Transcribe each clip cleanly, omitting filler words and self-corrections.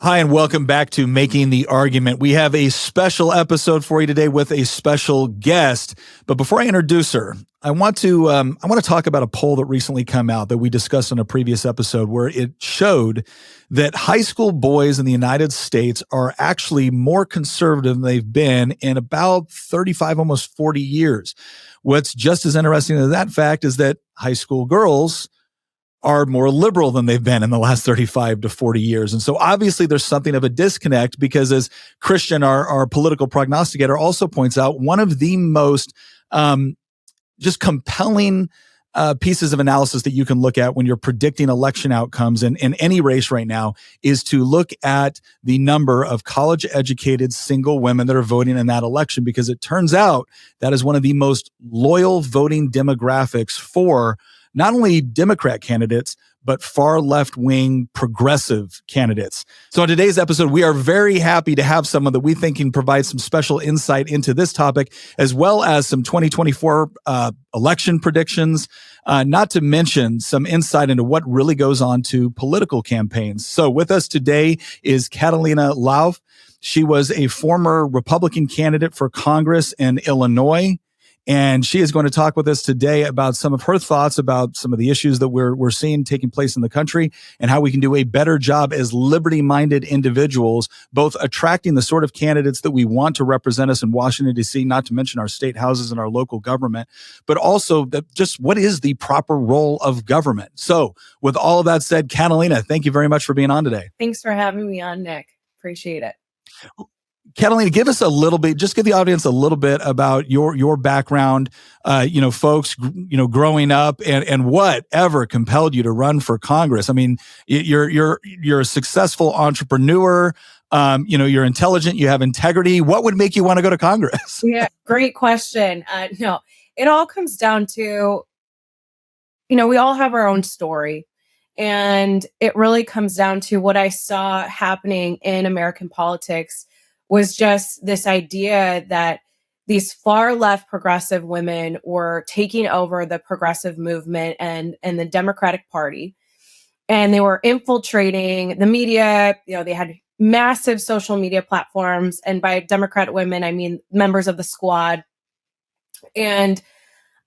Hi, and welcome back to Making the Argument. We have a special episode for you today with a special guest. But before I introduce her, I want to talk about a poll that recently came out that we discussed in a previous episode, where it showed that high school boys in the United States are actually more conservative than they've been in about 35, almost 40 years. What's just as interesting as that fact is that high school girls are more liberal than they've been in the last 35 to 40 years. And so obviously there's something of a disconnect because, as Christian, our political prognosticator, also points out, one of the most just compelling pieces of analysis that you can look at when you're predicting election outcomes in any race right now is to look at the number of college-educated single women that are voting in that election, because it turns out that is one of the most loyal voting demographics for not only Democrat candidates, but far left-wing progressive candidates. So in today's episode, we are very happy to have someone that we think can provide some special insight into this topic, as well as some 2024 election predictions, not to mention some insight into what really goes on to political campaigns. So with us today is Catalina Lauf. She was a former Republican candidate for Congress in Illinois. And she is going to talk with us today about some of her thoughts about some of the issues that we're seeing taking place in the country, and how we can do a better job as liberty-minded individuals, both attracting the sort of candidates that we want to represent us in Washington, D.C., not to mention our state houses and our local government, but also just what is the proper role of government. So with all of that said, Catalina, thank you very much for being on today. Thanks for having me on, Nick. Appreciate it. Catalina, give us a little bit, just give the audience a little bit about your background, folks, growing up, and whatever compelled you to run for Congress. I mean, you're a successful entrepreneur. You're intelligent. You have integrity. What would make you want to go to Congress? Yeah, great question. No, it all comes down to, we all have our own story. And it really comes down to what I saw happening in American politics was just this idea that these far left progressive women were taking over the progressive movement and the Democratic Party. And they were infiltrating the media. They had massive social media platforms. And by Democrat women, I mean members of the squad. And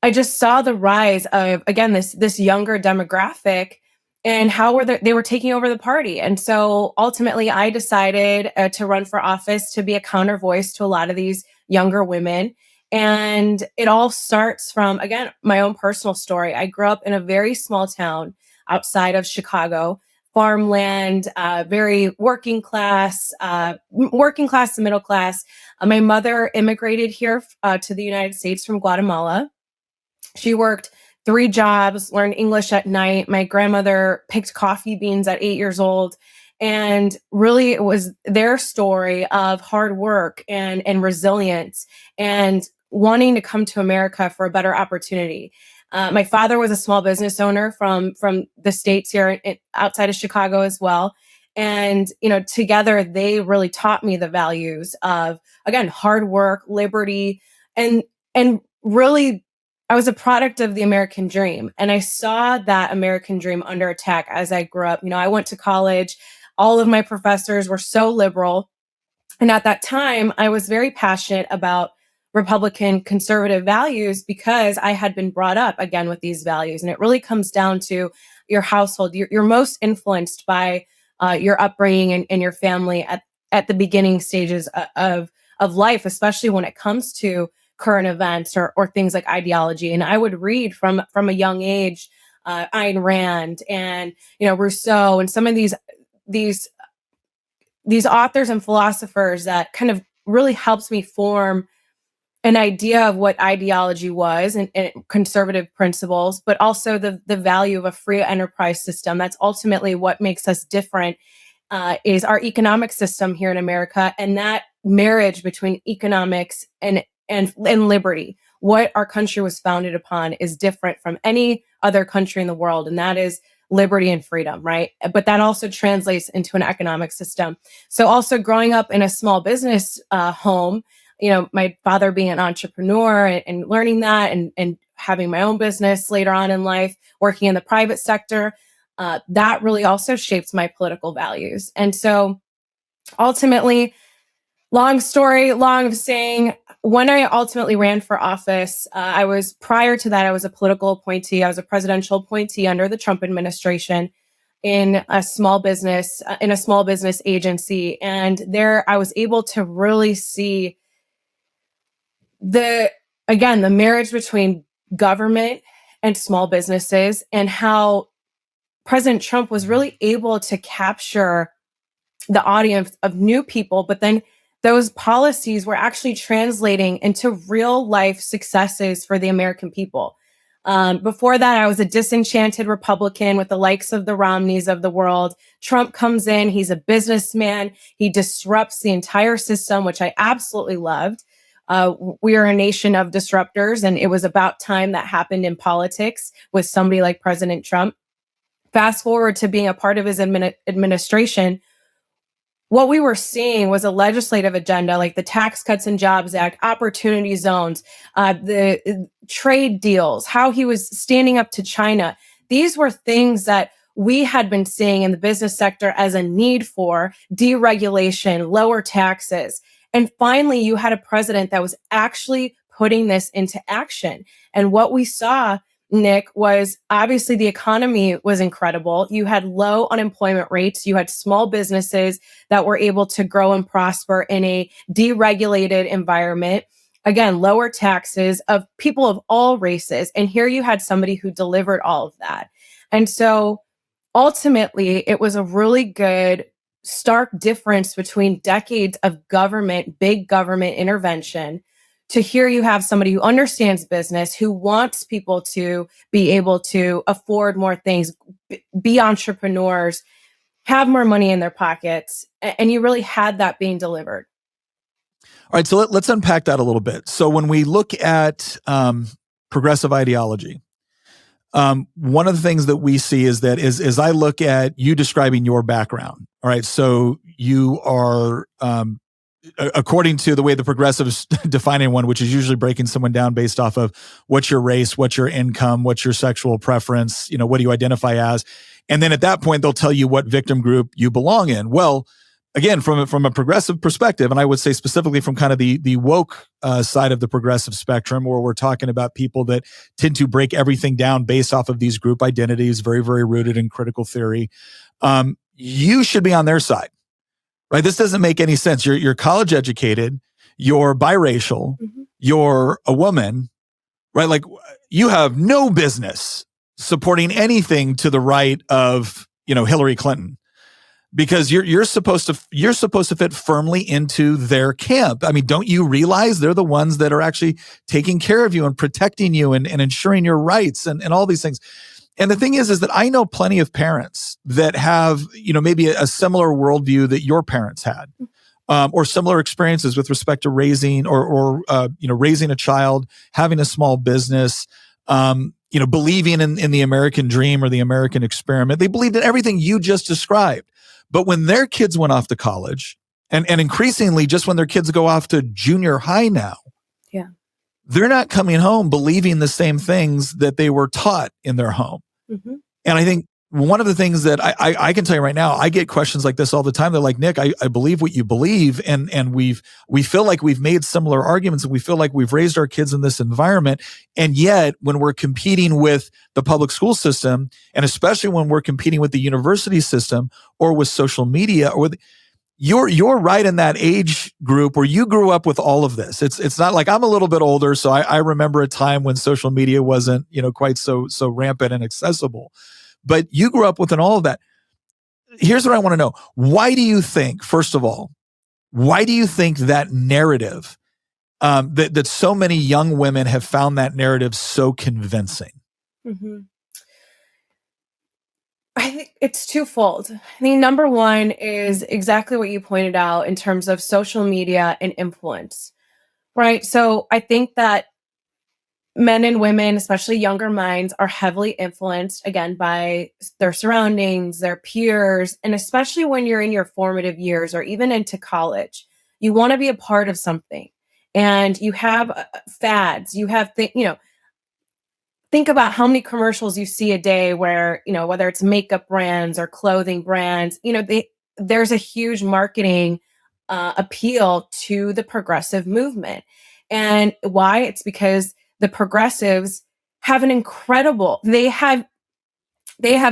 I just saw the rise of, again, this younger demographic, and how they were taking over the party. And so ultimately I decided to run for office to be a counter voice to a lot of these younger women. And it all starts from, again, my own personal story. I grew up in a very small town outside of Chicago, farmland, very working class to middle class. My mother immigrated here to the United States from Guatemala. She worked 3 jobs, learned English at night. My grandmother picked coffee beans at 8 years old. And really, it was their story of hard work and resilience and wanting to come to America for a better opportunity. My father was a small business owner from the States here outside of Chicago as well. And, together they really taught me the values of, again, hard work, liberty, and really, I was a product of the American dream. And I saw that American dream under attack as I grew up. I went to college. All of my professors were so liberal. And at that time, I was very passionate about Republican conservative values because I had been brought up again with these values. And it really comes down to your household. You're most influenced by your upbringing and your family at the beginning stages of life, especially when it comes to current events or things like ideology. And I would read from a young age, Ayn Rand and, Rousseau and some of these authors and philosophers that kind of really helps me form an idea of what ideology was and conservative principles, but also the value of a free enterprise system. That's ultimately what makes us different, is our economic system here in America, and that marriage between economics and liberty. What our country was founded upon is different from any other country in the world, and that is liberty and freedom, right? But that also translates into an economic system. So also growing up in a small business home, my father being an entrepreneur and learning that and having my own business later on in life, working in the private sector, that really also shapes my political values. And so ultimately, long story, long of saying, when I ultimately ran for office, prior to that, I was a political appointee. I was a presidential appointee under the Trump administration in a small business, agency. And there I was able to really see the marriage between government and small businesses, and how President Trump was really able to capture the audience of new people, but then those policies were actually translating into real life successes for the American people. Before that, I was a disenchanted Republican with the likes of the Romneys of the world. Trump comes in, he's a businessman, he disrupts the entire system, which I absolutely loved. We are a nation of disruptors, and it was about time that happened in politics with somebody like President Trump. Fast forward to being a part of his administration, what we were seeing was a legislative agenda like the Tax Cuts and Jobs Act, opportunity zones, the trade deals, how he was standing up to China. These were things that we had been seeing in the business sector as a need for deregulation, lower taxes. And finally, you had a president that was actually putting this into action. And what we saw, Nick, was obviously the economy was incredible. You had low unemployment rates. You had small businesses that were able to grow and prosper in a deregulated environment. Again, lower taxes of people of all races. And here you had somebody who delivered all of that. And so ultimately, it was a really good stark difference between decades of government, big government intervention, to here you have somebody who understands business, who wants people to be able to afford more things, be entrepreneurs, have more money in their pockets. And you really had that being delivered. All right, so let's unpack that a little bit. So when we look at progressive ideology, one of the things that we see is that as I look at you describing your background, all right, so you are, according to the way the progressives define one, which is usually breaking someone down based off of what's your race, what's your income, what's your sexual preference, what do you identify as? And then at that point, they'll tell you what victim group you belong in. Well, again, from a progressive perspective, and I would say specifically from kind of the woke side of the progressive spectrum, where we're talking about people that tend to break everything down based off of these group identities, very, very rooted in critical theory, you should be on their side, right? This doesn't make any sense. You're college educated, you're biracial, you're a woman, right? Like, you have no business supporting anything to the right of, Hillary Clinton, because you're supposed to fit firmly into their camp. I mean, don't you realize they're the ones that are actually taking care of you and protecting you and ensuring your rights and all these things. And the thing is that I know plenty of parents that have, maybe a similar worldview that your parents had, or similar experiences with respect to raising or raising a child, having a small business, believing in the American dream or the American experiment. They believed in everything you just described. But when their kids went off to college, and increasingly just when their kids go off to junior high now, yeah, they're not coming home believing the same things that they were taught in their home. Mm-hmm. And I think one of the things that I can tell you right now, I get questions like this all the time. They're like, Nick, I believe what you believe. And we feel like we've made similar arguments, and we feel like we've raised our kids in this environment. And yet when we're competing with the public school system, and especially when we're competing with the university system or with social media, or with, you're right in that age group where you grew up with all of this. It's not like I'm a little bit older. So I remember a time when social media wasn't, quite so rampant and accessible. But you grew up with all of that. Here's what I want to know. Why do you think, first of all, that narrative, that so many young women have found that narrative so convincing? Mm-hmm. I think it's twofold. I think number one is exactly what you pointed out in terms of social media and influence, right? So I think that men and women, especially younger minds, are heavily influenced, again, by their surroundings, their peers, and especially when you're in your formative years or even into college, you want to be a part of something. And you have fads, you have think about how many commercials you see a day where, whether it's makeup brands or clothing brands, there's a huge marketing appeal to the progressive movement. And why? It's because the progressives have an incredible, they have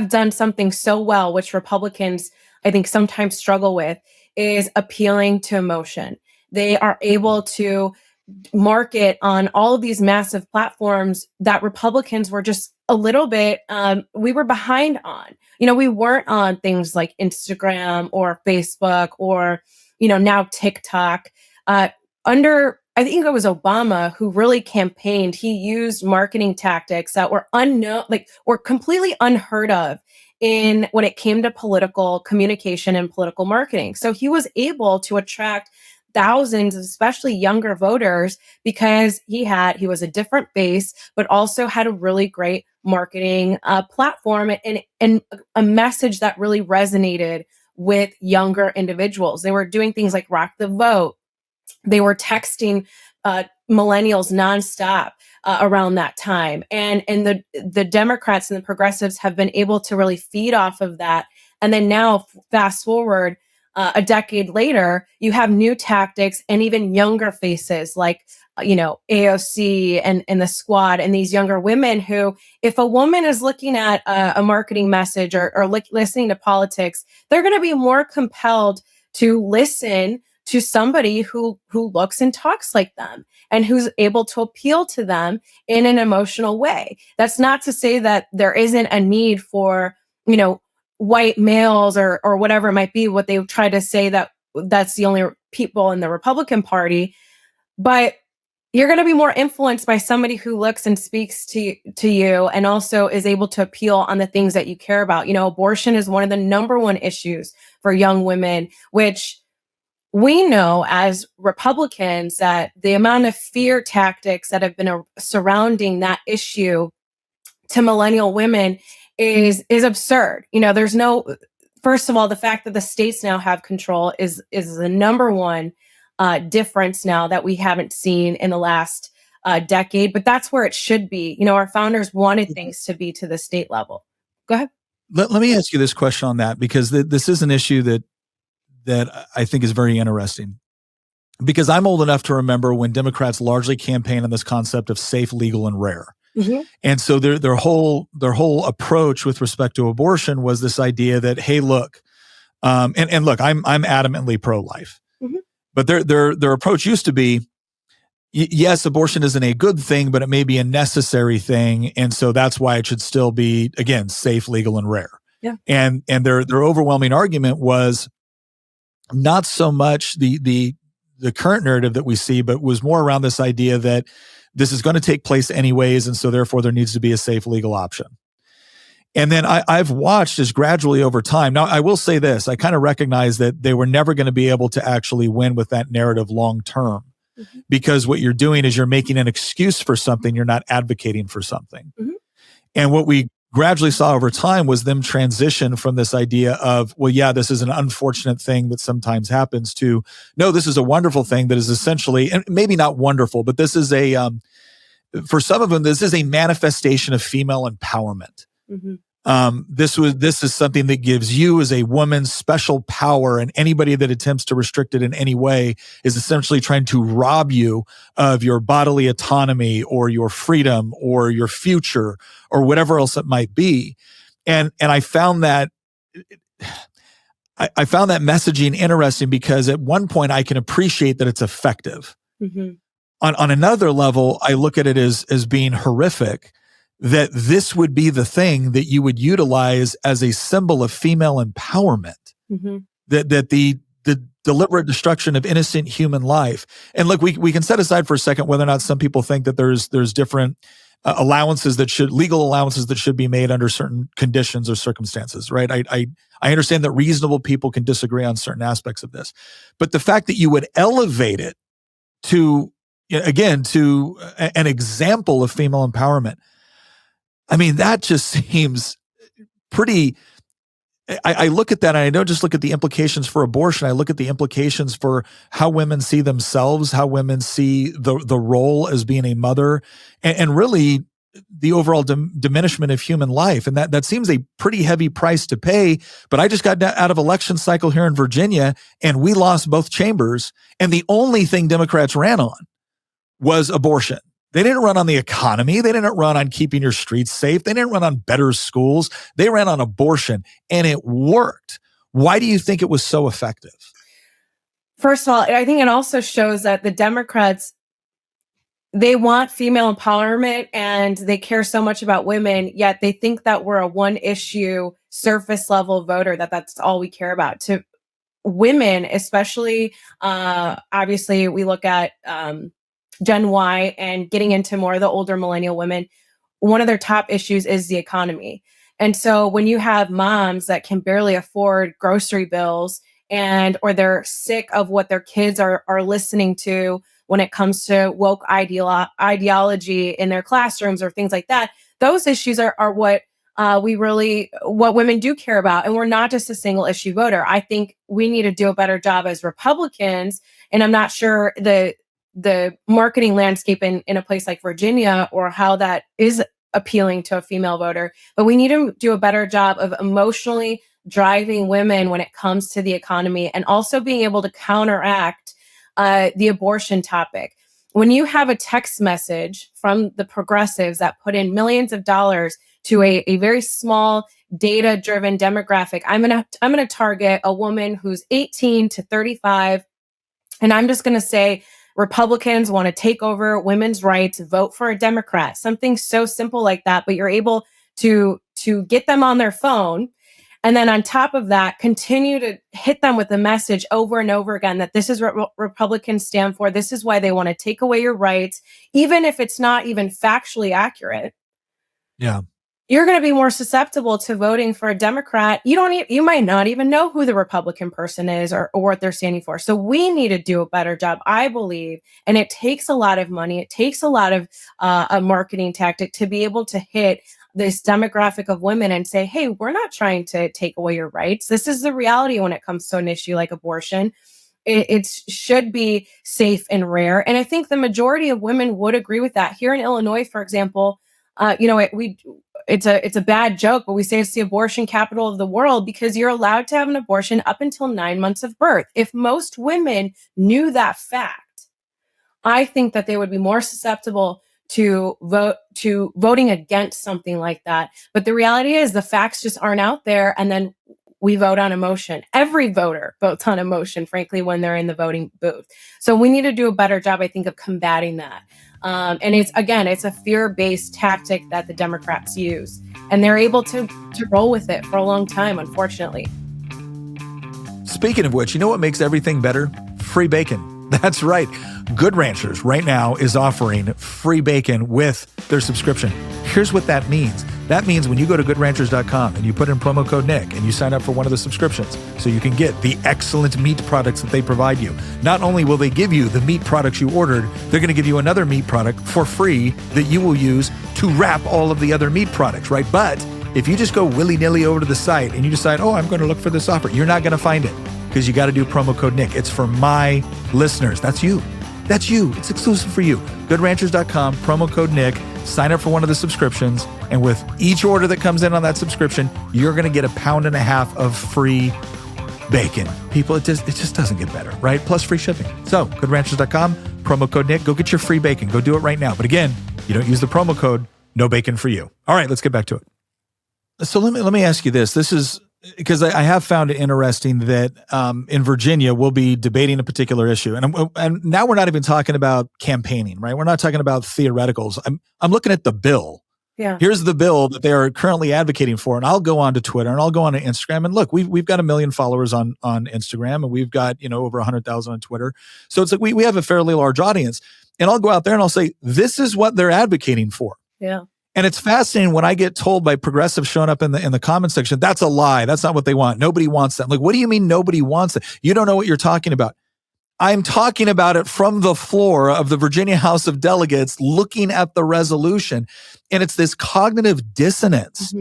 done something so well, which Republicans, I think, sometimes struggle with, is appealing to emotion. They are able to market on all of these massive platforms that Republicans were just a little bit, we were behind on. We weren't on things like Instagram or Facebook or, now TikTok. Under, I think it was Obama who really campaigned. He used marketing tactics that were unknown, like were completely unheard of in when it came to political communication and political marketing. So he was able to attract thousands, especially younger voters, because he was a different base, but also had a really great marketing platform and a message that really resonated with younger individuals. They were doing things like rock the vote. They were texting millennials nonstop around that time, and the Democrats and the progressives have been able to really feed off of that. And then now, fast forward a decade later, you have new tactics and even younger faces like AOC and the Squad and these younger women who, if a woman is looking at a marketing message or listening to politics, they're going to be more compelled to listen to somebody who looks and talks like them and who's able to appeal to them in an emotional way. That's not to say that there isn't a need for, white males or whatever it might be, what they try to say that's the only people in the Republican Party. But you're going to be more influenced by somebody who looks and speaks to you and also is able to appeal on the things that you care about. Abortion is one of the number one issues for young women, which we know as Republicans that the amount of fear tactics that have been surrounding that issue to millennial women is absurd. There's no, first of all, the fact that the states now have control is the number one difference now that we haven't seen in the last decade, but that's where it should be. Our founders wanted things to be to the state level. Go ahead. Let me ask you this question on that, because this is an issue that I think is very interesting, because I'm old enough to remember when Democrats largely campaigned on this concept of safe, legal, and rare. Mm-hmm. And so their whole approach with respect to abortion was this idea that, hey, look, and look, I'm adamantly pro-life, mm-hmm. but their approach used to be, yes, abortion isn't a good thing, but it may be a necessary thing, and so that's why it should still be, again, safe, legal, and rare. Yeah. And their overwhelming argument was not so much the current narrative that we see, but was more around this idea that this is going to take place anyways, and so therefore there needs to be a safe legal option. And then I've watched as gradually over time. Now, I will say this, I kind of recognize that they were never going to be able to actually win with that narrative long term, mm-hmm. because what you're doing is you're making an excuse for something, you're not advocating for something. Mm-hmm. And what we gradually saw over time was them transition from this idea of, well, yeah, this is an unfortunate thing that sometimes happens, to, no, this is a wonderful thing that is essentially, and maybe not wonderful, but this is for some of them, this is a manifestation of female empowerment. Mm-hmm. This is something that gives you as a woman special power, and anybody that attempts to restrict it in any way is essentially trying to rob you of your bodily autonomy or your freedom or your future or whatever else it might be. And I found that I found that messaging interesting, because at one point I can appreciate that it's effective. Mm-hmm. On another level, I look at it as being horrific, that this would be the thing that you would utilize as a symbol of female empowerment, mm-hmm. that the deliberate destruction of innocent human life. And look, we can set aside for a second whether or not some people think that there's different legal allowances that should be made under certain conditions or circumstances, right? I understand that reasonable people can disagree on certain aspects of this, but the fact that you would elevate it to an example of female empowerment, I mean, that just seems pretty. I look at that, and I don't just look at the implications for abortion. I look at the implications for how women see themselves, how women see the role as being a mother, and really the overall diminishment of human life. And that seems a pretty heavy price to pay. But I just got out of election cycle here in Virginia, and we lost both chambers. And the only thing Democrats ran on was abortion. They didn't run on the economy. They didn't run on keeping your streets safe. They didn't run on better schools. They ran on abortion, and it worked. Why do you think it was so effective? First of all, I think it also shows that the Democrats, they want female empowerment and they care so much about women, yet they think that we're a one issue surface level voter, that's all we care about. To women, especially, obviously we look at Gen Y and getting into more of the older millennial women, one of their top issues is the economy. And so when you have moms that can barely afford grocery bills or they're sick of what their kids are listening to when it comes to woke ideology in their classrooms or things like that, those issues are what what women do care about. And we're not just a single issue voter. I think we need to do a better job as Republicans. And I'm not sure the marketing landscape in a place like Virginia or how that is appealing to a female voter, but we need to do a better job of emotionally driving women when it comes to the economy and also being able to counteract the abortion topic. When you have a text message from the progressives that put in millions of dollars to a very small data-driven demographic, I'm gonna target a woman who's 18 to 35, and I'm just gonna say Republicans want to take over women's rights, vote for a Democrat, something so simple like that, but you're able to get them on their phone. And then on top of that, continue to hit them with the message over and over again that this is what Republicans stand for. This is why they want to take away your rights, even if it's not even factually accurate. Yeah. You're going to be more susceptible to voting for a Democrat. You might not even know who the Republican person is or what they're standing for. So we need to do a better job, I believe. And it takes a lot of money. It takes a lot of a marketing tactic to be able to hit this demographic of women and say, hey, we're not trying to take away your rights. This is the reality when it comes to an issue like abortion. It should be safe and rare. And I think the majority of women would agree with that. Here in Illinois, for example, it's a bad joke, but we say it's the abortion capital of the world because you're allowed to have an abortion up until 9 months of birth. If most women knew that fact, I think that they would be more susceptible to voting against something like that. But the reality is the facts just aren't out there. And then we vote on emotion. Every voter votes on emotion, frankly, when they're in the voting booth. So we need to do a better job, I think, of combating that. And it's a fear-based tactic that the Democrats use. And they're able to roll with it for a long time, unfortunately. Speaking of which, you know what makes everything better? Free bacon. That's right. Good Ranchers right now is offering free bacon with their subscription. Here's what that means. That means when you go to goodranchers.com and you put in promo code Nick and you sign up for one of the subscriptions so you can get the excellent meat products that they provide you. Not only will they give you the meat products you ordered, they're going to give you another meat product for free that you will use to wrap all of the other meat products, right? But if you just go willy-nilly over to the site and you decide, I'm going to look for this offer, you're not going to find it because you got to do promo code Nick. It's for my listeners. That's you. That's you. It's exclusive for you. Goodranchers.com, promo code Nick. Sign up for one of the subscriptions. And with each order that comes in on that subscription, you're going to get 1.5 pounds of free bacon. People, it just doesn't get better, right? Plus free shipping. So goodranchers.com, promo code Nick. Go get your free bacon. Go do it right now. But again, you don't use the promo code, no bacon for you. All right, let's get back to it. So let me ask you this. This is because I have found it interesting that in Virginia, we'll be debating a particular issue. And now we're not even talking about campaigning, right? We're not talking about theoreticals. I'm looking at the bill. Yeah. Here's the bill that they are currently advocating for. And I'll go on to Twitter and I'll go on to Instagram. And look, we've got 1 million followers on Instagram and we've got, over 100,000 on Twitter. So it's like we have a fairly large audience. And I'll go out there and I'll say, this is what they're advocating for. Yeah. And it's fascinating when I get told by progressives showing up in the comment section, that's a lie. That's not what they want. Nobody wants that. I'm like, what do you mean nobody wants it? You don't know what you're talking about. I'm talking about it from the floor of the Virginia House of Delegates, looking at the resolution. And it's this cognitive dissonance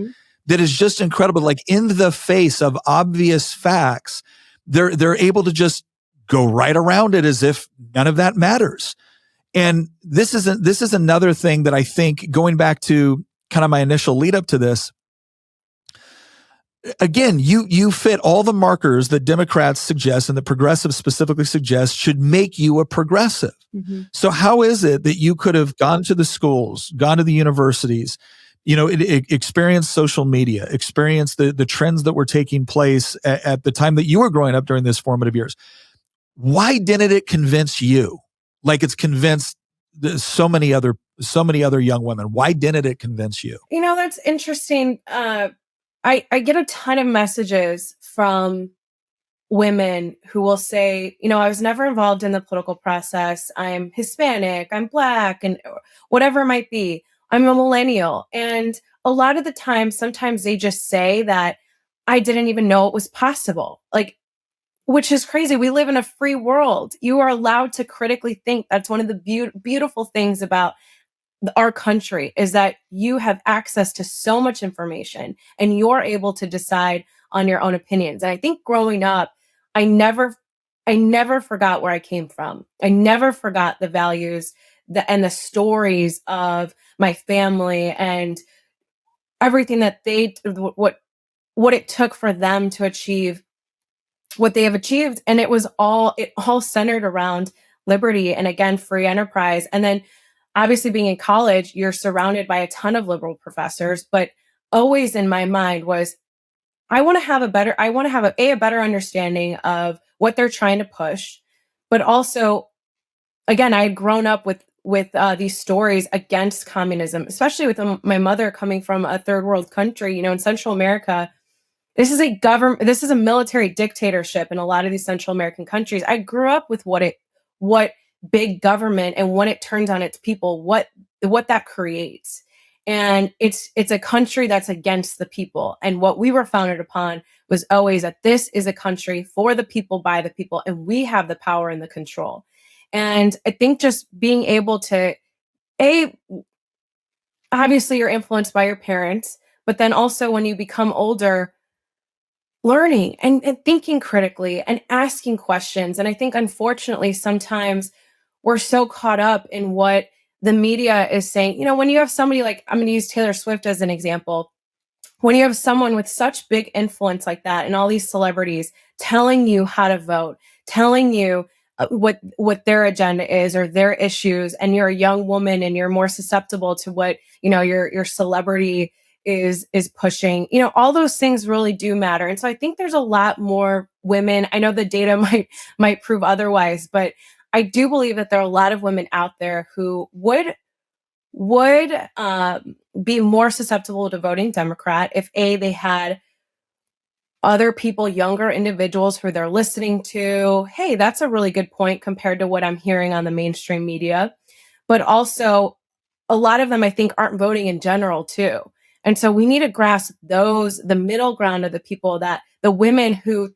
that is just incredible. Like in the face of obvious facts, they're able to just go right around it as if none of that matters. And this is another thing that I think, going back to kind of my initial lead up to this, again, you fit all the markers that Democrats suggest and that progressives specifically suggest should make you a progressive. Mm-hmm. So how is it that you could have gone to the schools, gone to the universities, experienced social media, experienced the trends that were taking place at the time that you were growing up during these formative years? Why didn't it convince you like it's convinced so many other young women? Why didn't it convince you? That's interesting. I get a ton of messages from women who will say, I was never involved in the political process. I'm Hispanic, I'm Black, and whatever it might be. I'm a millennial. And a lot of the time, sometimes they just say that I didn't even know it was possible. Which is crazy. We live in a free world. You are allowed to critically think. That's one of the beautiful things about our country, is that you have access to so much information and you're able to decide on your own opinions. And I think growing up, I never forgot where I came from. I never forgot the values and the stories of my family and everything that what it took for them to achieve what they have achieved. And it all centered around liberty and, again, free enterprise. And then obviously being in college, you're surrounded by a ton of liberal professors, but always in my mind was, I want to have a better understanding of what they're trying to push. But also, again, I had grown up with these stories against communism, especially with my mother coming from a third world country, in Central America. This is a military dictatorship in a lot of these Central American countries. I grew up with what big government and when it turns on its people, what that creates. And it's a country that's against the people. And what we were founded upon was always that this is a country for the people, by the people, and we have the power and the control. And I think just being able to, obviously you're influenced by your parents, but then also when you become older, learning and thinking critically and asking questions. And I think, unfortunately, sometimes we're so caught up in what the media is saying. When you have somebody like, I'm going to use Taylor Swift as an example, when you have someone with such big influence like that and all these celebrities telling you how to vote, telling you what their agenda is or their issues, and you're a young woman and you're more susceptible to what, your celebrity is pushing, all those things really do matter. And so I think there's a lot more women. I know the data might prove otherwise, but I do believe that there are a lot of women out there who would be more susceptible to voting Democrat if they had other people, younger individuals who they're listening to. Hey, that's a really good point compared to what I'm hearing on the mainstream media. But also, a lot of them, I think, aren't voting in general too. And so we need to grasp the middle ground of the people, that the women who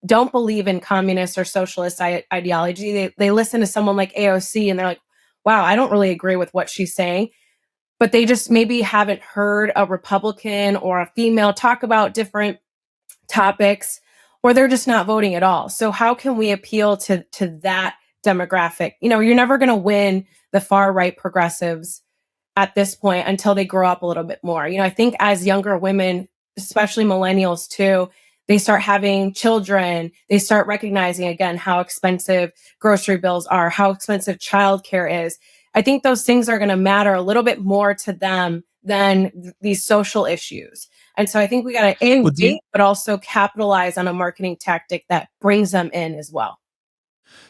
don't believe in communist or socialist ideology, they listen to someone like AOC and they're like, wow, I don't really agree with what she's saying. But they just maybe haven't heard a Republican or a female talk about different topics, or they're just not voting at all. So how can we appeal to that demographic? You're never going to win the far right progressives at this point until they grow up a little bit more. I think as younger women, especially millennials too, they start having children, they start recognizing again how expensive grocery bills are, how expensive childcare is. I think those things are going to matter a little bit more to them than these social issues. And so I think we got to wait, but also capitalize on a marketing tactic that brings them in as well.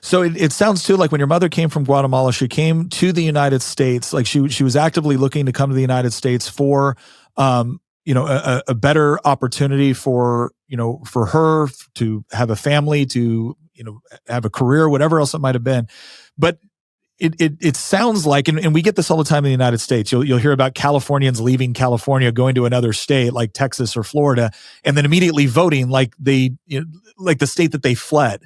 So it sounds too like when your mother came from Guatemala, she came to the United States, like she was actively looking to come to the United States for, a better opportunity for her to have a family, to, have a career, whatever else it might have been. But it sounds like, and we get this all the time in the United States. You'll hear about Californians leaving California, going to another state like Texas or Florida, and then immediately voting like like the state that they fled.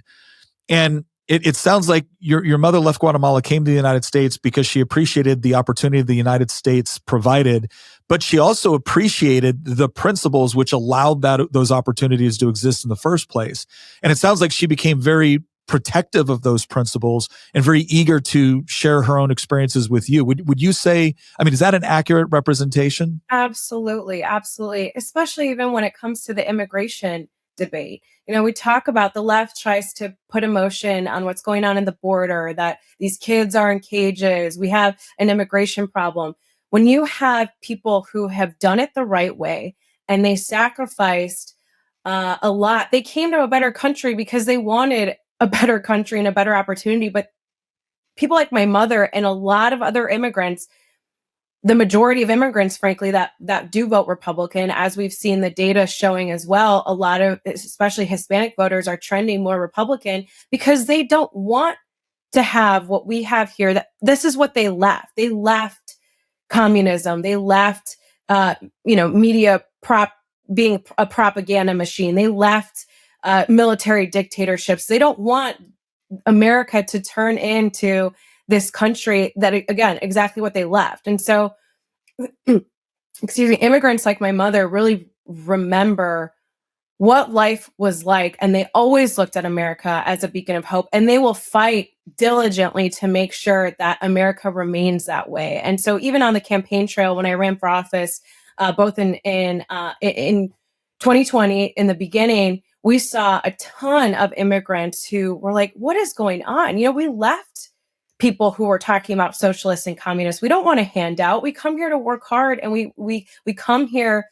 And it sounds like your mother left Guatemala, came to the United States because she appreciated the opportunity the United States provided, but she also appreciated the principles which allowed those opportunities to exist in the first place. And it sounds like she became very protective of those principles and very eager to share her own experiences with you. Would you say, I mean, is that an accurate representation? Absolutely, absolutely. Especially even when it comes to the immigration debate. We talk about the left tries to put emotion on what's going on in the border, that these kids are in cages, we have an immigration problem. When you have people who have done it the right way and they sacrificed a lot, they came to a better country because they wanted a better country and a better opportunity. But people like my mother and a lot of other immigrants, the majority of immigrants, frankly, that do vote Republican, as we've seen the data showing as well, a lot of especially Hispanic voters are trending more Republican because they don't want to have what we have here. That this is what they left. They left communism. They left, media being a propaganda machine. They left military dictatorships. They don't want America to turn into this country that, again, exactly what they left. And so, excuse me, immigrants like my mother really remember what life was like, and they always looked at America as a beacon of hope, and they will fight diligently to make sure that America remains that way. And so even on the campaign trail, when I ran for office, both in 2020, in the beginning, we saw a ton of immigrants who were like, what is going on? We left people who were talking about socialists and communists. We don't want a handout. We come here to work hard, and we come here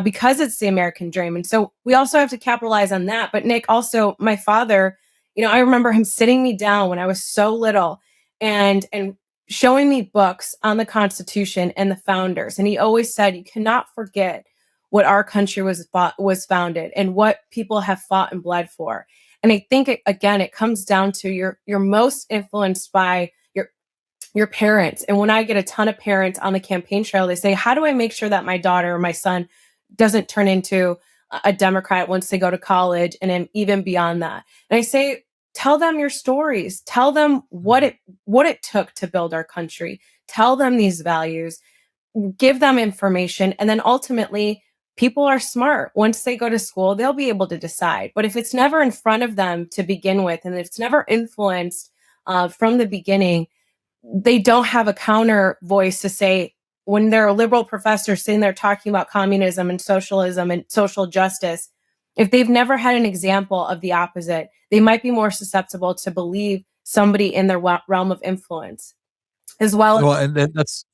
because it's the American dream. And so we also have to capitalize on that. But Nick, also my father, I remember him sitting me down when I was so little and showing me books on the Constitution and the founders. And he always said, you cannot forget what our country was founded and what people have fought and bled for. And I think it comes down to you're most influenced by your parents. And when I get a ton of parents on the campaign trail, they say, how do I make sure that my daughter or my son doesn't turn into a Democrat once they go to college and then even beyond that? And I say, tell them your stories. Tell them what it took to build our country. Tell them these values. Give them information. And then ultimately, people are smart. Once they go to school, they'll be able to decide. But if it's never in front of them to begin with, and it's never influenced from the beginning, they don't have a counter voice to say, when they're a liberal professor sitting there talking about communism and socialism and social justice, if they've never had an example of the opposite, they might be more susceptible to believe somebody in their realm of influence as well. Well, and that's,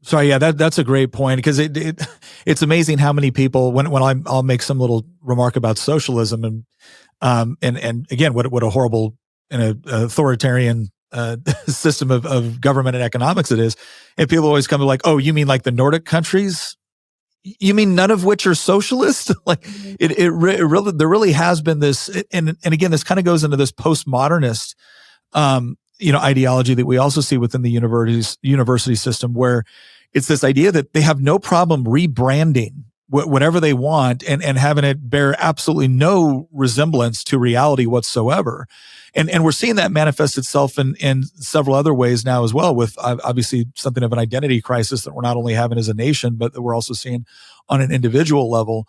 sorry, yeah, that's a great point, because it's amazing how many people, when I'll make some little remark about socialism and again, what a horrible and authoritarian system of government and economics it is, and people always come to like, oh, you mean like the Nordic countries? You mean none of which are socialist? Like it really, there really has been this, and again, this kind of goes into this postmodernist ideology that we also see within the university system, where it's this idea that they have no problem rebranding whatever they want and having it bear absolutely no resemblance to reality whatsoever. And we're seeing that manifest itself in several other ways now as well, with obviously something of an identity crisis that we're not only having as a nation, but that we're also seeing on an individual level.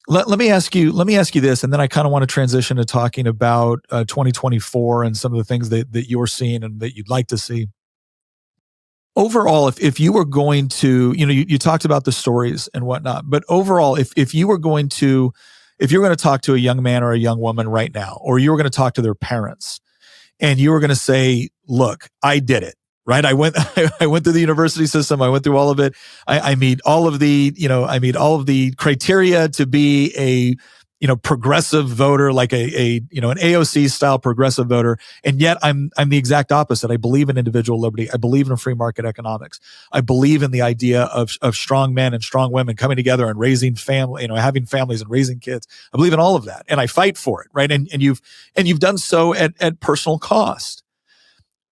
Let me ask you this, and then I kind of want to transition to talking about 2024 and some of the things that you're seeing and that you'd like to see. Overall, if you were going to, you talked about the stories and whatnot, but overall, if you were going to talk to a young man or a young woman right now, or you were going to talk to their parents, and you were going to say, look, I did it, right? I went through the university system. I went through all of it. I meet all of the criteria to be a progressive voter, like an AOC style progressive voter. And yet I'm the exact opposite. I believe in individual liberty. I believe in free market economics. I believe in the idea of strong men and strong women coming together and raising family, having families and raising kids. I believe in all of that. And I fight for it. Right. And you've done so at personal cost.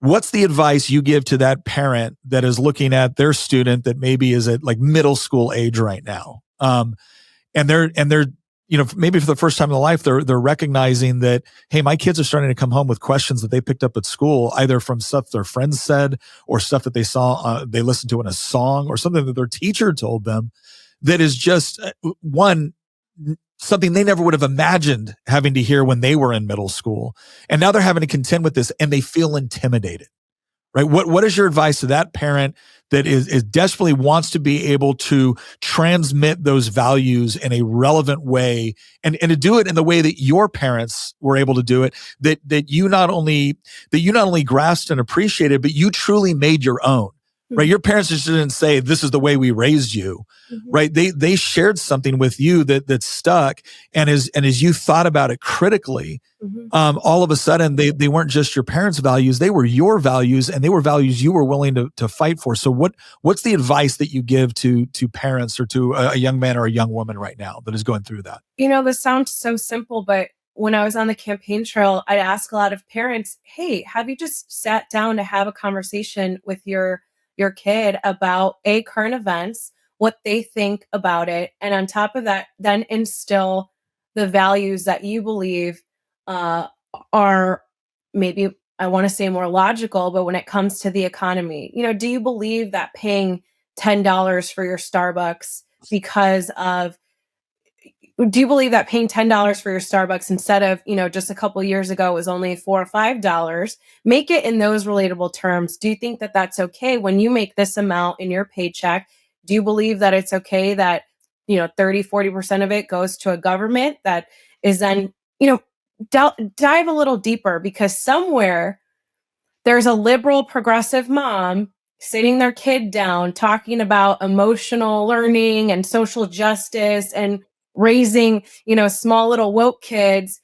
What's the advice you give to that parent that is looking at their student that maybe is at like middle school age right now? And they're maybe for the first time in their life, they're recognizing that, hey, my kids are starting to come home with questions that they picked up at school, either from stuff their friends said or stuff that they saw, they listened to in a song, or something that their teacher told them that is just, one, something they never would have imagined having to hear when they were in middle school. And now they're having to contend with this and they feel intimidated, right? What is your advice to that parent that is desperately wants to be able to transmit those values in a relevant way and to do it in the way that your parents were able to do it, that you not only grasped and appreciated, but you truly made your own? Right. Your parents just didn't say, this is the way we raised you. Right. They shared something with you that stuck. And as you thought about it critically, all of a sudden they weren't just your parents' values, they were your values, and they were values you were willing to fight for. So what's the advice that you give to parents or to a young man or a young woman right now that is going through that? This sounds so simple, but when I was on the campaign trail, I'd ask a lot of parents, hey, have you just sat down to have a conversation with your kid about current events, what they think about it, and on top of that, then instill the values that you believe are maybe, I want to say, more logical, but when it comes to the economy, do you believe that paying $10 for your Starbucks do you believe that paying $10 for your Starbucks instead of, just a couple years ago was only $4 or $5, make it in those relatable terms? Do you think that that's okay when you make this amount in your paycheck? Do you believe that it's okay that, 30-40% of it goes to a government that is then, dive a little deeper, because somewhere there's a liberal progressive mom sitting their kid down talking about emotional learning and social justice and raising, small little woke kids,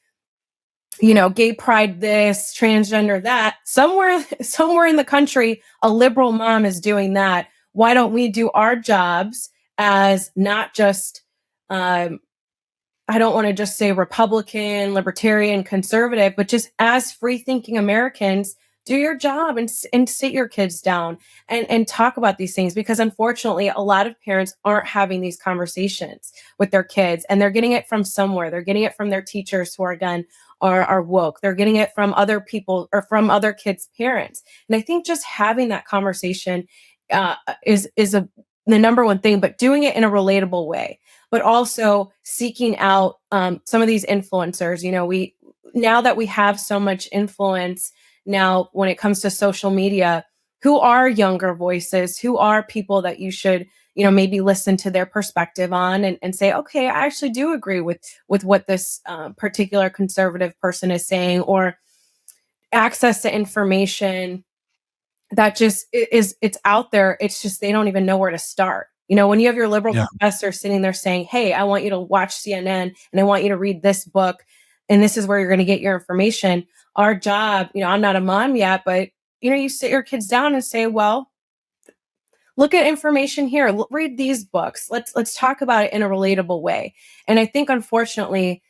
gay pride this, transgender that. Somewhere in the country, a liberal mom is doing that. Why don't we do our jobs as not just, I don't want to just say Republican, libertarian, conservative, but just as free thinking Americans, do your job and sit your kids down and talk about these things, because unfortunately a lot of parents aren't having these conversations with their kids, and they're getting it from somewhere. They're getting it from their teachers who are woke. They're getting it from other people or from other kids' parents. And I think just having that conversation is the number one thing, but doing it in a relatable way, but also seeking out some of these influencers. Now that we have so much influence now when it comes to social media, who are younger voices, who are people that you should, maybe listen to their perspective on and say, okay, I actually do agree with what this particular conservative person is saying, or access to information that just it's out there. It's just, they don't even know where to start. When you have your liberal professor sitting there saying, hey, I want you to watch CNN and I want you to read this book, and this is where you're going to get your information. Our job, I'm not a mom yet, but you sit your kids down and say, well, look at information here. Read these books. Let's talk about it in a relatable way. And I think, unfortunately,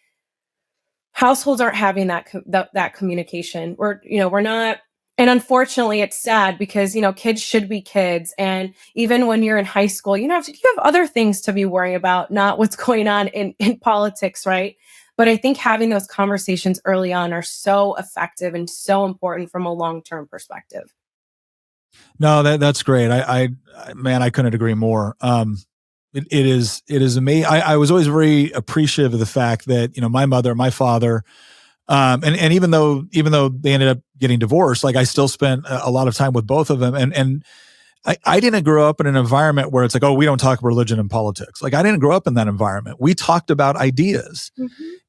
households aren't having that communication. We're not. And unfortunately, it's sad because, kids should be kids. And even when you're in high school, you have other things to be worrying about, not what's going on in politics, right? But I think having those conversations early on are so effective and so important from a long-term perspective. No, that's great. Man, I couldn't agree more. It is amazing. I was always very appreciative of the fact that, my mother, my father, and even though they ended up getting divorced, like I still spent a lot of time with both of them. And I didn't grow up in an environment where it's like, oh, we don't talk religion and politics. Like I didn't grow up in that environment. We talked about ideas.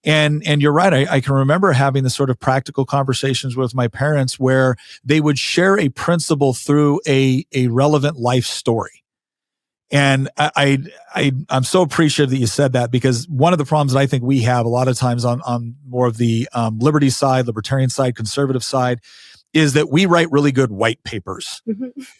And you're right. I can remember having the sort of practical conversations with my parents where they would share a principle through a relevant life story. And I'm so appreciative that you said that, because one of the problems that I think we have a lot of times on more of the liberty side, libertarian side, conservative side, is that we write really good white papers,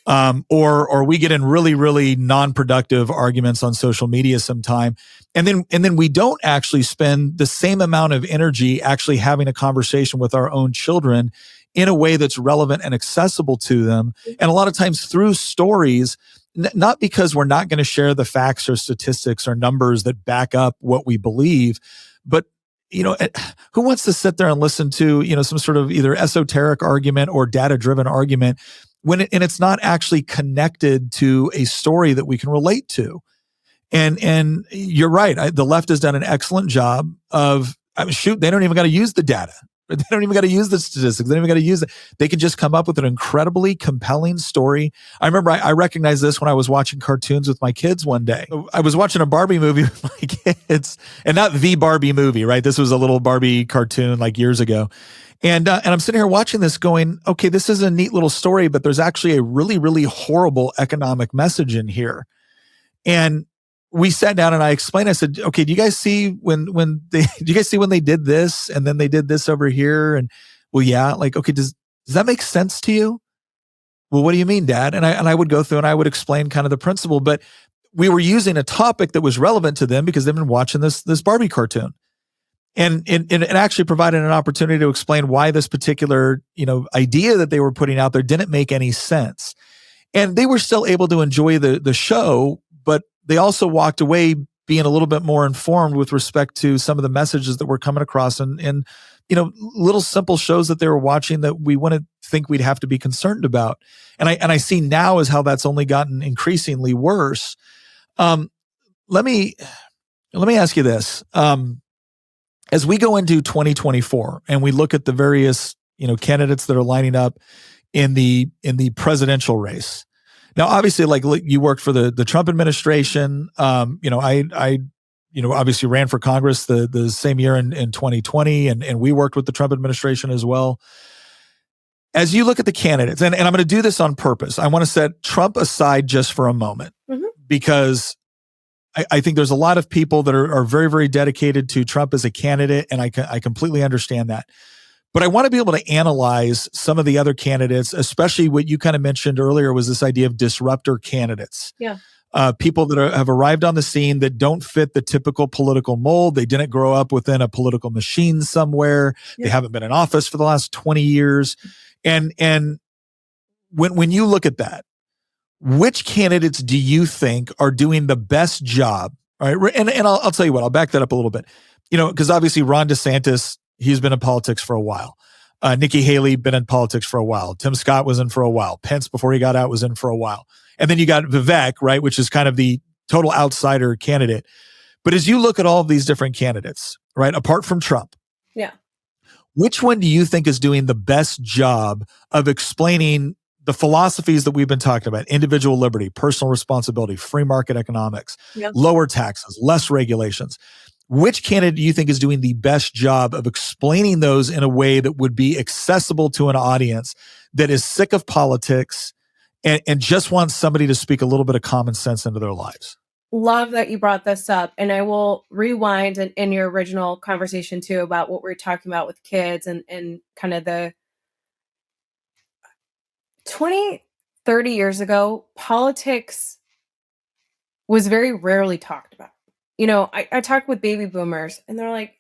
or we get in really, really non-productive arguments on social media sometime. And then we don't actually spend the same amount of energy actually having a conversation with our own children in a way that's relevant and accessible to them. And a lot of times through stories, not because we're not going to share the facts or statistics or numbers that back up what we believe, but who wants to sit there and listen to, some sort of either esoteric argument or data-driven argument and it's not actually connected to a story that we can relate to. And you're right. The left has done an excellent job of, I mean, shoot, they don't even got to use the data. They don't even got to use the statistics. They don't even got to use it. They can just come up with an incredibly compelling story. I remember I recognized this when I was watching cartoons with my kids one day. I was watching a Barbie movie with my kids, and not the Barbie movie, right? This was a little Barbie cartoon like years ago. And I'm sitting here watching this going, okay, this is a neat little story, but there's actually a really, really horrible economic message in here. And we sat down and I explained, I said, okay, do you guys see when they did this and then they did this over here? And well, yeah, like, okay, does that make sense to you? Well, what do you mean, Dad? And I would go through and I would explain kind of the principle, but we were using a topic that was relevant to them because they've been watching this Barbie cartoon. And it actually provided an opportunity to explain why this particular, idea that they were putting out there didn't make any sense. And they were still able to enjoy the show, but they also walked away being a little bit more informed with respect to some of the messages that were coming across and little simple shows that they were watching that we wouldn't think we'd have to be concerned about. And I see now as how that's only gotten increasingly worse. Let me ask you this. As we go into 2024 and we look at the various, candidates that are lining up in the presidential race. Now, obviously, like you worked for the Trump administration. I obviously ran for Congress the same year in 2020, and we worked with the Trump administration as well. As you look at the candidates, and I'm going to do this on purpose, I want to set Trump aside just for a moment, because I think there's a lot of people that are very, very dedicated to Trump as a candidate, and I completely understand that. But I want to be able to analyze some of the other candidates, especially what you kind of mentioned earlier was this idea of disruptor candidates. Yeah. People that have arrived on the scene that don't fit the typical political mold. They didn't grow up within a political machine somewhere. Yeah. They haven't been in office for the last 20 years. And when you look at that, which candidates do you think are doing the best job? All right. And I'll tell you what, I'll back that up a little bit, because obviously Ron DeSantis, he's been in politics for a while. Nikki Haley been in politics for a while. Tim Scott was in for a while. Pence, before he got out, was in for a while. And then you got Vivek, right, which is kind of the total outsider candidate. But as you look at all of these different candidates, right, apart from Trump, yeah, which one do you think is doing the best job of explaining the philosophies that we've been talking about: individual liberty, personal responsibility, free market economics, lower taxes, less regulations? Which candidate do you think is doing the best job of explaining those in a way that would be accessible to an audience that is sick of politics and just wants somebody to speak a little bit of common sense into their lives? Love that you brought this up. And I will rewind in your original conversation too about what we were talking about with kids and kind of the 20, 30 years ago, politics was very rarely talked about. I talk with baby boomers and they're like,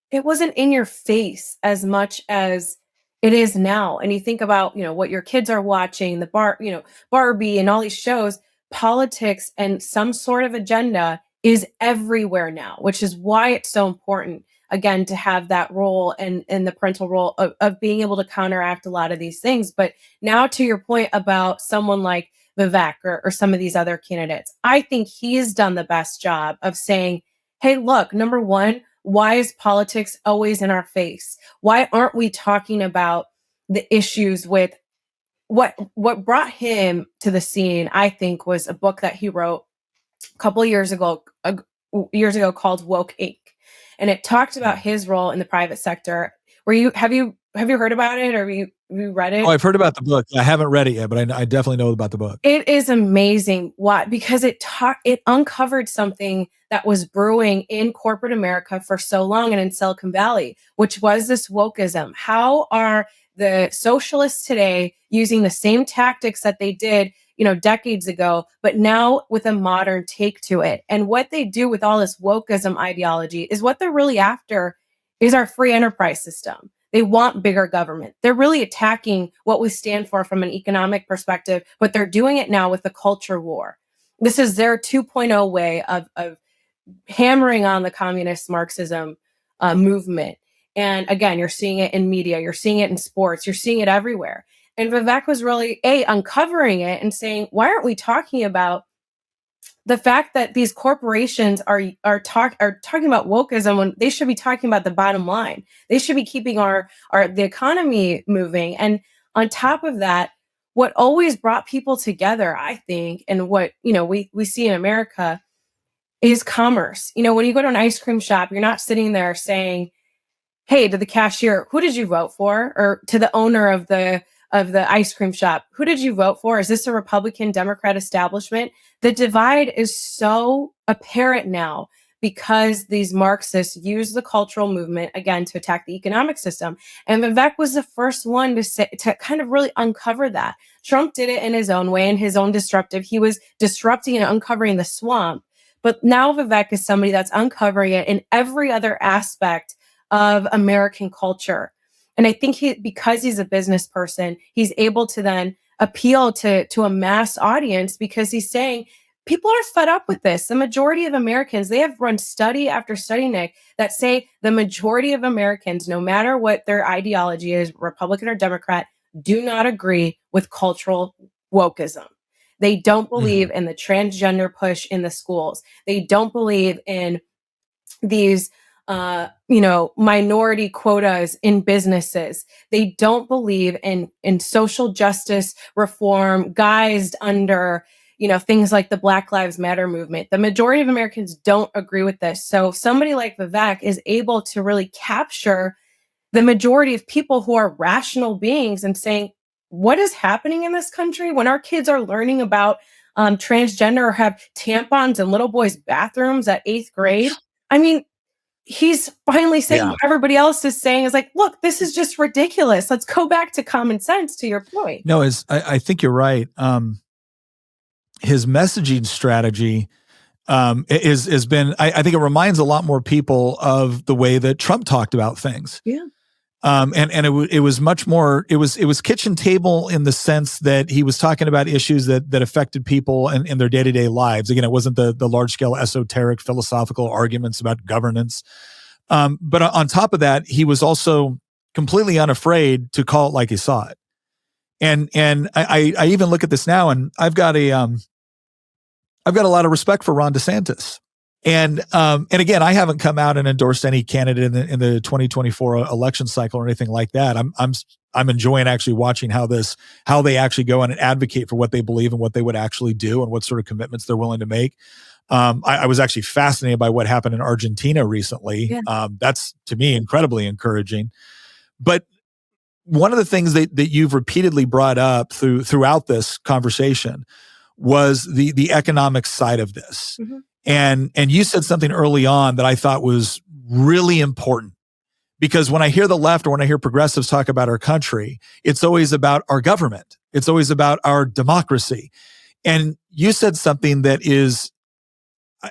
it wasn't in your face as much as it is now. And you think about, what your kids are watching, Barbie and all these shows, politics and some sort of agenda is everywhere now, which is why it's so important, again, to have that role and the parental role of being able to counteract a lot of these things. But now to your point about someone like Vivek or some of these other candidates, I think he's done the best job of saying, hey, look, number one, why is politics always in our face? Why aren't we talking about the issues with what brought him to the scene? I think was a book that he wrote a couple of years ago called Woke Inc. And it talked about his role in the private sector. Have you heard about it, or have you read it? Oh, I've heard about the book. I haven't read it yet, but I definitely know about the book. It is amazing. Why? Because it uncovered something that was brewing in corporate America for so long and in Silicon Valley, which was this wokeism. How are the socialists today using the same tactics that they did, decades ago, but now with a modern take to it? And what they do with all this wokeism ideology is what they're really after is our free enterprise system. They want bigger government. They're really attacking what we stand for from an economic perspective, but they're doing it now with the culture war. This is their 2.0 way of hammering on the communist Marxism movement. And again, you're seeing it in media, you're seeing it in sports, you're seeing it everywhere. And Vivek was really uncovering it and saying, why aren't we talking about the fact that these corporations are talking about wokeism when they should be talking about the bottom line. They should be keeping the economy moving. And on top of that, what always brought people together, I think, and what we see in America is commerce. When you go to an ice cream shop, you're not sitting there saying, hey, to the cashier, who did you vote for? Or to the owner of the ice cream shop, who did you vote for? Is this a Republican Democrat establishment? The divide is so apparent now because these Marxists use the cultural movement again to attack the economic system. And Vivek was the first one to kind of really uncover that. Trump did it in his own way, in his own disruptive. He was disrupting and uncovering the swamp. But now Vivek is somebody that's uncovering it in every other aspect of American culture. And I think because he's a business person, he's able to then appeal to a mass audience because he's saying people are fed up with this. The majority of Americans, they have run study after study, Nick, that say the majority of Americans, no matter what their ideology is, Republican or Democrat, do not agree with cultural wokeism. They don't believe in the transgender push in the schools. They don't believe in these minority quotas in businesses. They don't believe in social justice reform guised under, things like the Black Lives Matter movement. The majority of Americans don't agree with this. So somebody like Vivek is able to really capture the majority of people who are rational beings and saying, what is happening in this country when our kids are learning about transgender or have tampons in little boys' bathrooms at 8th grade? I mean, he's finally saying what everybody else is saying is like, look, this is just ridiculous. Let's go back to common sense, to your point. No, I think you're right. His messaging strategy has been, I think it reminds a lot more people of the way that Trump talked about things. Yeah. It was much more, it was kitchen table in the sense that he was talking about issues that affected people in their day-to-day lives. Again, it wasn't the large scale esoteric philosophical arguments about governance. But on top of that, he was also completely unafraid to call it like he saw it. And I even look at this now, and I've got a lot of respect for Ron DeSantis. And again, I haven't come out and endorsed any candidate in the 2024 election cycle or anything like that. I'm enjoying actually watching how they actually go in and advocate for what they believe and what they would actually do and what sort of commitments they're willing to make. I was actually fascinated by what happened in Argentina recently. Yeah. That's to me incredibly encouraging. But one of the things that you've repeatedly brought up throughout this conversation was the economic side of this. Mm-hmm. And you said something early on that I thought was really important, because when I hear the left or when I hear progressives talk about our country, it's always about our government. It's always about our democracy. And you said something that is,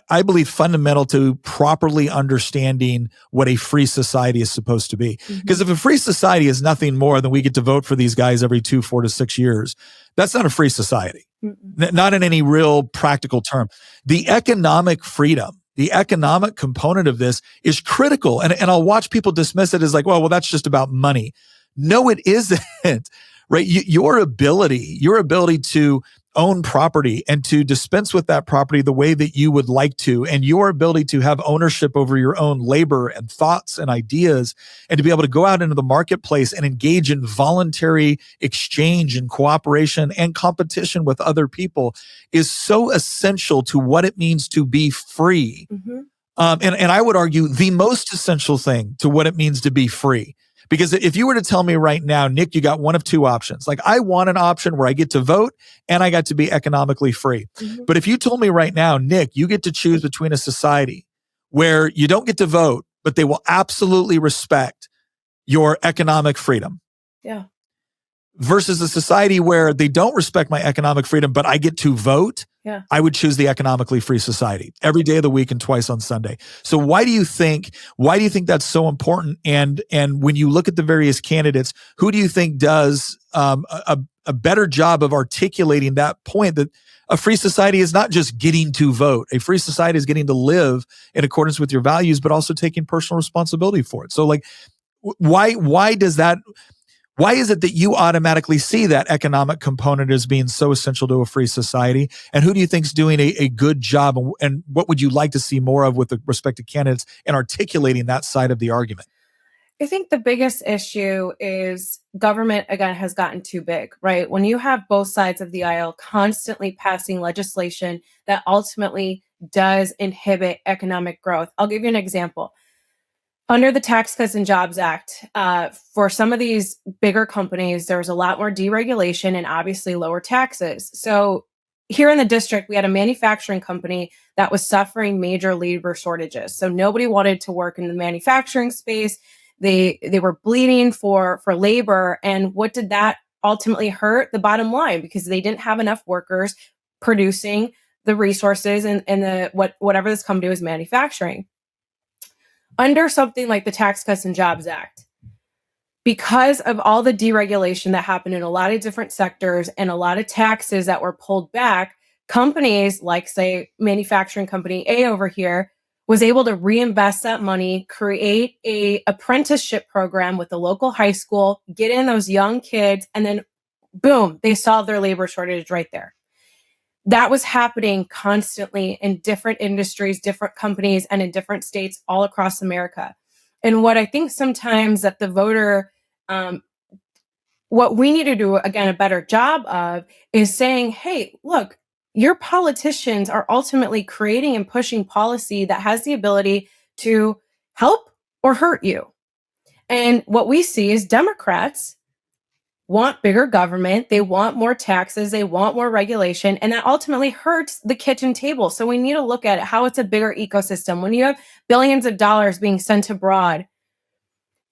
I believe, fundamental to properly understanding what a free society is supposed to be. Because if a free society is nothing more than we get to vote for these guys every 2, 4 to 6 years, that's not a free society. Not in any real practical term. The economic freedom, the economic component of this is critical. And I'll watch people dismiss it as like, well, that's just about money. No, it isn't, right? Your ability to own property and to dispense with that property the way that you would like to, and your ability to have ownership over your own labor and thoughts and ideas, and to be able to go out into the marketplace and engage in voluntary exchange and cooperation and competition with other people is so essential to what it means to be free. Mm-hmm. And I would argue the most essential thing to what it means to be free. Because if you were to tell me right now, Nick, you got one of two options. Like, I want an option where I get to vote and I got to be economically free. Mm-hmm. But if you told me right now, Nick, you get to choose between a society where you don't get to vote, but they will absolutely respect your economic freedom. Yeah. Versus a society where they don't respect my economic freedom, but I get to vote, yeah, I would choose the economically free society every day of the week and twice on Sunday. So why do you think that's so important? And when you look at the various candidates, who do you think does a better job of articulating that point that a free society is not just getting to vote? A free society is getting to live in accordance with your values, but also taking personal responsibility for it. So like, why Why is it that you automatically see that economic component as being so essential to a free society? And who do you think is doing a good job? And what would you like to see more of with the respective candidates in articulating that side of the argument? I think the biggest issue is government, again, has gotten too big, right? When you have both sides of the aisle constantly passing legislation that ultimately does inhibit economic growth. I'll give you an example. Under the Tax Cuts and Jobs Act, for some of these bigger companies, there's a lot more deregulation and obviously lower taxes. So here in the district, we had a manufacturing company that was suffering major labor shortages. So nobody wanted to work in the manufacturing space. They were bleeding for labor. And what did that ultimately hurt? The bottom line, because they didn't have enough workers producing the resources and the whatever this company was manufacturing. Under something like the Tax Cuts and Jobs Act, because of all the deregulation that happened in a lot of different sectors and a lot of taxes that were pulled back, companies like, say, manufacturing company A over here was able to reinvest that money, create a apprenticeship program with the local high school, get in those young kids, and then boom, they solved their labor shortage right there. That was happening constantly in different industries, different companies, and in different states all across America. And what I think sometimes that the voter, what we need to do, again, a better job of is saying, hey, look, your politicians are ultimately creating and pushing policy that has the ability to help or hurt you. And what we see is Democrats want bigger government, they want more taxes, they want more regulation, and that ultimately hurts the kitchen table. So we need to look at how it's a bigger ecosystem. When you have billions of dollars being sent abroad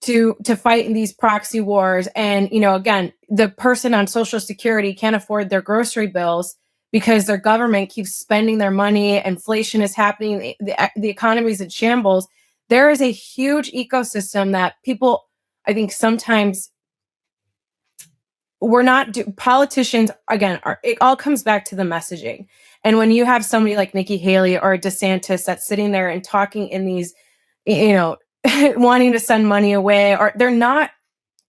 to fight in these proxy wars, and again, the person on Social Security can't afford their grocery bills because their government keeps spending their money, inflation is happening, the economy is in shambles. There is a huge ecosystem that people, I think, sometimes politicians, again, it all comes back to the messaging. And when you have somebody like Nikki Haley or DeSantis that's sitting there and talking in these, wanting to send money away, or they're not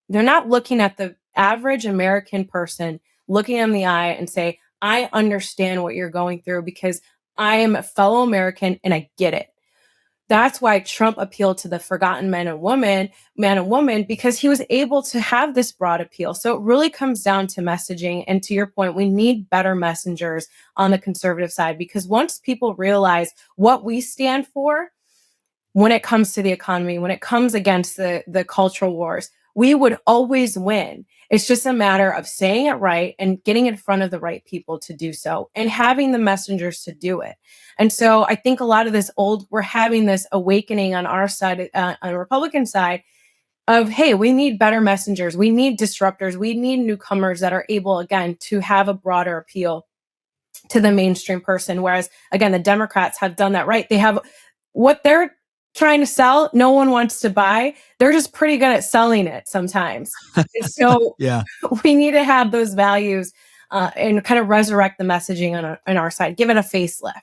looking at the average American person, looking in the eye and say, I understand what you're going through because I am a fellow American and I get it. That's why Trump appealed to the forgotten man and woman, because he was able to have this broad appeal. So it really comes down to messaging. And to your point, we need better messengers on the conservative side, because once people realize what we stand for when it comes to the economy, when it comes against the cultural wars, we would always win. It's just a matter of saying it right and getting in front of the right people to do so and having the messengers to do it. And so I think a lot of we're having this awakening on our side, on the Republican side, of, hey, we need better messengers. We need disruptors. We need newcomers that are able, again, to have a broader appeal to the mainstream person. Whereas, again, the Democrats have done that right. They have what they're trying to sell, no one wants to buy. They're just pretty good at selling it sometimes. And so Yeah. we need to have those values and kind of resurrect the messaging on our side, give it a facelift.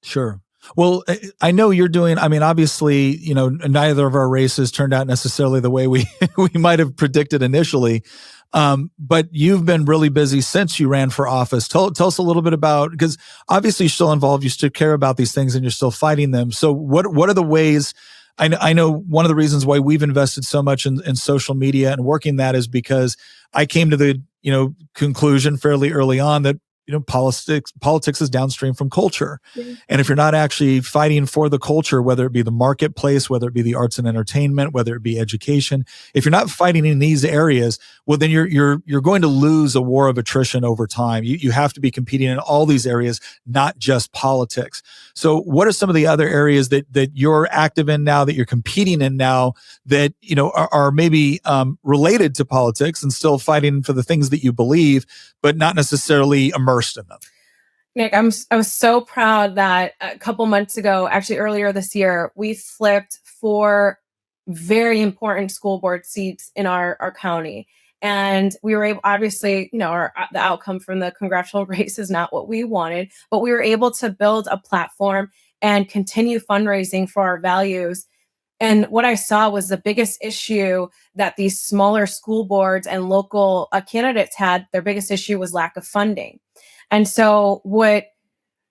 Sure. Well, I know you're doing, obviously, neither of our races turned out necessarily the way we might have predicted initially. But you've been really busy since you ran for office. Tell us a little bit about, because obviously you're still involved, you still care about these things and you're still fighting them. So what are the ways, I know one of the reasons why we've invested so much in social media and working that is because I came to the, conclusion fairly early on that politics is downstream from culture. Yeah. And if you're not actually fighting for the culture, whether it be the marketplace, whether it be the arts and entertainment, whether it be education, if you're not fighting in these areas, well, then you're going to lose a war of attrition over time. You have to be competing in all these areas, not just politics. So what are some of the other areas that you're active in now, that you're competing in now, that are maybe related to politics and still fighting for the things that you believe, but not necessarily immersed in them? Nick, I was so proud that a couple months ago, actually earlier this year, we flipped 4 very important school board seats in our county. And we were able, obviously, the outcome from the congressional race is not what we wanted, but we were able to build a platform and continue fundraising for our values And what I saw was the biggest issue that these smaller school boards and local candidates had. Their biggest issue was lack of funding. And so what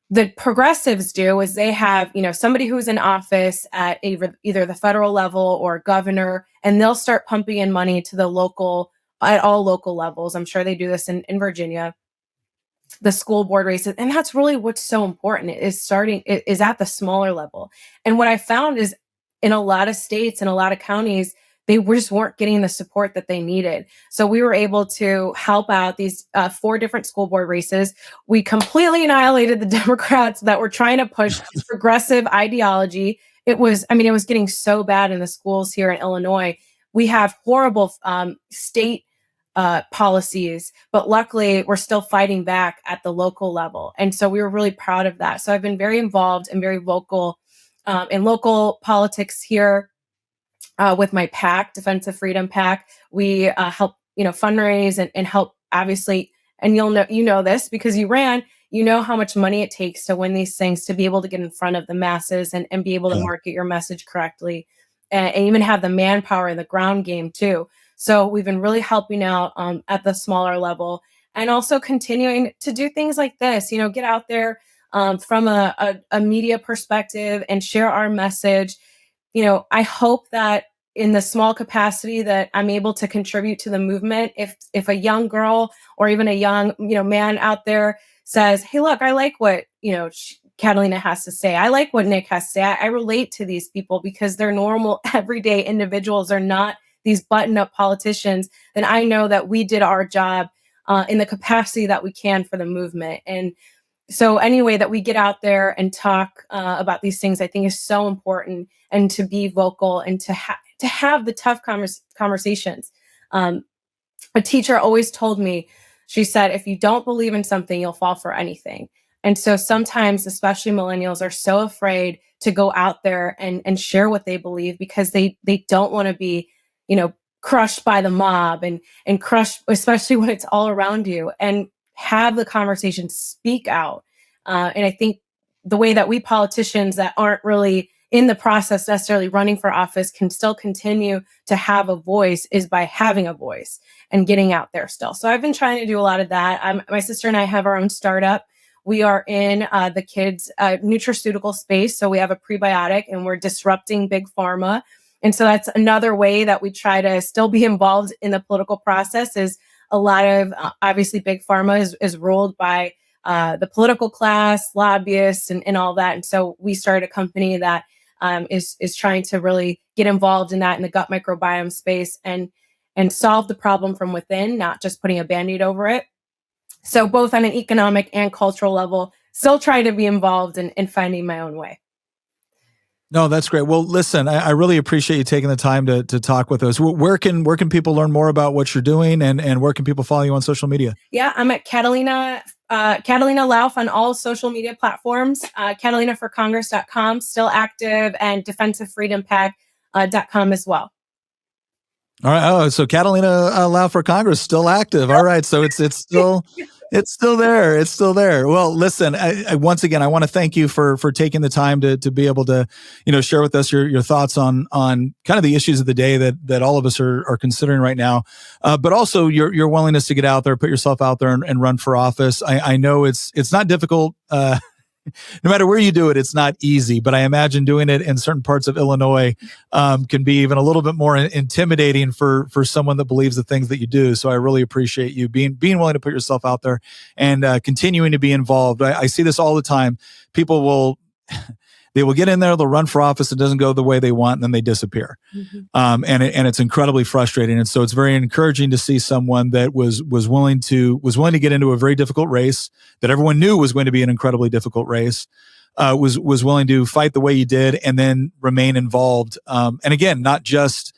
the progressives do is they have, somebody who's in office at either the federal level or governor, and they'll start pumping in money to the local, at all local levels. I'm sure they do this in Virginia, the school board races. And that's really what's so important, is at the smaller level. And what I found is in a lot of states and a lot of counties, they just weren't getting the support that they needed. So we were able to help out these 4 different school board races. We completely annihilated the Democrats that were trying to push progressive ideology. It was getting so bad in the schools here in Illinois. We have horrible state policies, but luckily we're still fighting back at the local level. And so we were really proud of that. So I've been very involved and very vocal in local politics here. With my PAC, Defensive Freedom PAC, we help fundraise and help, obviously. And you know this because you ran. You know how much money it takes to win these things, to be able to get in front of the masses and be able to market your message correctly, and even have the manpower in the ground game too. So we've been really helping out at the smaller level, and also continuing to do things like this. Get out there from a media perspective and share our message. I hope that in the small capacity that I'm able to contribute to the movement, if a young girl or even a young, man out there says, hey, look, I like what, Catalina has to say. I like what Nick has to say. I relate to these people because they're normal, everyday individuals. They're not these button-up politicians. Then I know that we did our job in the capacity that we can for the movement. And so any way that we get out there and talk about these things, I think is so important, and to be vocal and to have the tough conversations. A teacher always told me, she said, if you don't believe in something, you'll fall for anything. And so sometimes, especially millennials, are so afraid to go out there and share what they believe because they don't want to be, crushed by the mob and crushed, especially when it's all around you. And have the conversation, speak out. And I think the way that we politicians that aren't really in the process necessarily running for office can still continue to have a voice is by having a voice and getting out there still. So I've been trying to do a lot of that. My sister and I have our own startup. We are in the kids' nutraceutical space. So we have a prebiotic and we're disrupting big pharma. And so that's another way that we try to still be involved in the political process. Is a lot of, obviously, big pharma is ruled by the political class, lobbyists, and all that. And so we started a company that is trying to really get involved in that, in the gut microbiome space, and solve the problem from within, not just putting a Band-Aid over it. So both on an economic and cultural level, still trying to be involved in finding my own way. No, that's great. Well, listen, I really appreciate you taking the time to talk with us. Where can people learn more about what you're doing, and where can people follow you on social media? Yeah, I'm at Catalina Lauf on all social media platforms. CatalinaForCongress.com, still active, and DefensiveFreedomPAC.com as well. All right. Oh, so Catalina Lauf for Congress, still active. All right. So it's still it's still there. It's still there. Well, listen, I once again, I want to thank you for taking the time to be able to, share with us your thoughts on kind of the issues of the day that all of us are considering right now. But also your willingness to get out there, put yourself out there and run for office. I know it's not difficult. No matter where you do it, it's not easy, but I imagine doing it in certain parts of Illinois can be even a little bit more intimidating for someone that believes the things that you do. So I really appreciate you being willing to put yourself out there and continuing to be involved. I see this all the time. People they will get in there, they'll run for office, it doesn't go the way they want, and then they disappear. Mm-hmm. And it's incredibly frustrating. And so it's very encouraging to see someone that was willing to get into a very difficult race that everyone knew was going to be an incredibly difficult race, was willing to fight the way you did and then remain involved. And again, not just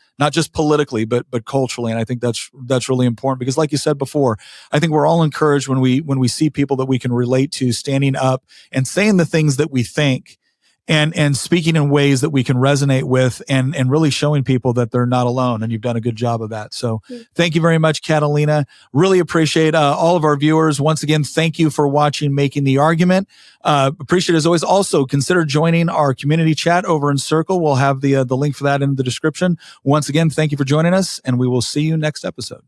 politically, but culturally. And I think that's really important because, like you said before, I think we're all encouraged when we see people that we can relate to standing up and saying the things that we think and speaking in ways that we can resonate with, and really showing people that they're not alone. And you've done a good job of that. So thank you very much, Catalina. Really appreciate all of our viewers. Once again, thank you for watching Making the Argument. Appreciate it as always. Also, consider joining our community chat over in Circle. We'll have the link for that in the description. Once again, thank you for joining us, and we will see you next episode.